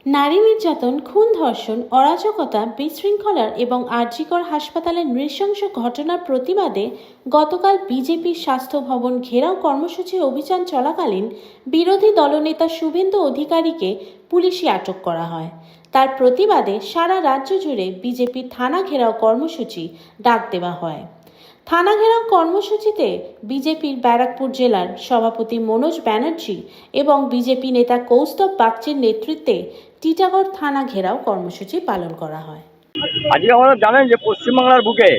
নারী নির্যাতন, খুন, ধর্ষণ, অরাজকতা, বিশৃঙ্খলার এবং আরজিকর হাসপাতালের নৃশংস ঘটনার প্রতিবাদে গতকাল বিজেপির স্বাস্থ্য ভবন ঘেরাও কর্মসূচি অভিযান চলাকালীন বিরোধী দলনেতা শুভেন্দু অধিকারীকে পুলিশে আটক করা হয়। তার প্রতিবাদে সারা রাজ্য জুড়ে বিজেপির থানা ঘেরাও কর্মসূচি ডাক দেওয়া হয়। থানা ঘেরাও কর্মসূচিতে বিজেপির ব্যারাকপুর জেলার সভাপতি মনোজ ব্যানার্জি এবং বিজেপি নেতা কৌস্তব বাগচির নেতৃত্বে টিটাগড় থানা ঘেরাও কর্মসূচি পালন করা হয়। আজকে আমরা জানেন যে পশ্চিমবাংলার বুকে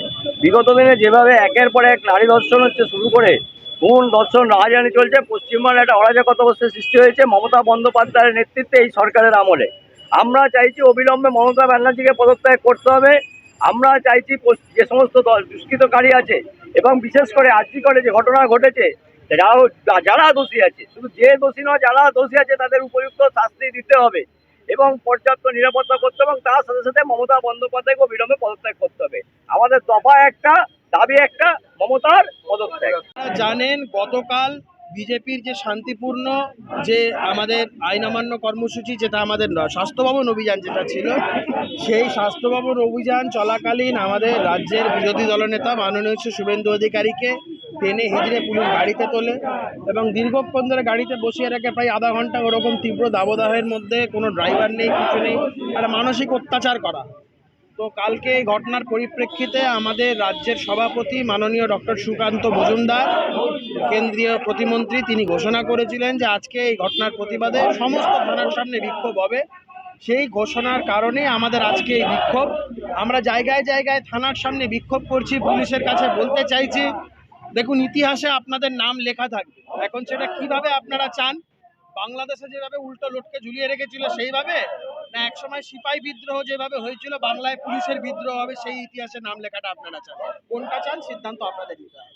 বিগত দিনে যেভাবে একের পর এক নারী ধর্ষণ হচ্ছে শুরু করে খুন ধর্ষণ রাহাজানি চলছে, পশ্চিমবাংলায় একটা অরাজকতা অবস্থার সৃষ্টি হয়েছে মমতা বন্দ্যোপাধ্যায়ের নেতৃত্বে এই সরকারের আমলে। আমরা চাইছি অবিলম্বে মমতা ব্যানার্জিকে পদত্যাগ করতে হবে। আমরা চাইছি যে সমস্ত দুষ্কৃতকারী আছে এবং বিশেষ করে আজকে করে যে ঘটনা ঘটেছে যারা দোষী আছে, শুধু যে দোষী নয়, যারা দোষী আছে তাদের উপযুক্ত শাস্তি দিতে হবে এবং পর্যাপ্ত নিরাপত্তা করতে হবে এবং তার সাথে সাথে মমতা বন্দ্যোপাধ্যায়কে অবিলম্বে পদত্যাগ করতে হবে। আমাদের দফা একটা, দাবি একটা, মমতার পদত্যাগ। জানেন গতকাল বিজেপির যে শান্তিপূর্ণ যে আমাদের আইন অমান্য কর্মসূচি, যেটা আমাদের স্বাস্থ্য ভবন অভিযান যেটা ছিল, সেই স্বাস্থ্য ভবন অভিযান চলাকালীন আমাদের রাজ্যের বিরোধী দলনেতা মাননীয় শুভেন্দু অধিকারীকে টেনে হিজড়ে পুলিশ গাড়িতে তোলে এবং দীর্ঘক্ষণ ধরে গাড়িতে বসিয়ে রাখে, প্রায় আধা ঘন্টা ওরকম তীব্র দাবদাহের মধ্যে, কোনো ড্রাইভার নেই, কিছু নেই, একটা মানসিক অত্যাচার করা। তো কালকে এই ঘটনার পরিপ্রেক্ষিতে আমাদের রাজ্যের সভাপতি মাননীয় ডক্টর সুকান্ত মজুমদার, কেন্দ্রীয় প্রতিমন্ত্রী, তিনি ঘোষণা করেছিলেন যে আজকে এই ঘটনার প্রতিবাদে সমস্ত থানার সামনে বিক্ষোভ হবে। সেই ঘোষণার কারণে আমাদের আজকে এই বিক্ষোভ। আমরা জায়গায় জায়গায় থানার সামনে বিক্ষোভ করছি, পুলিশের কাছে বলতে চাইছি, দেখুন ইতিহাসে আপনাদের নাম লেখা থাকবে। এখন সেটা কিভাবে আপনারা চান? বাংলাদেশে যেভাবে উল্টো লটকে ঝুলিয়ে রেখেছিল সেইভাবে, না একসময় সিপাহী বিদ্রোহ যেভাবে হয়েছিল বাংলায় পুলিশের বিদ্রোহ হবে, সেই ইতিহাসে নাম লেখাটা আপনারা চান? কোনটা চান সিদ্ধান্ত আপনাদের নিতে হবে।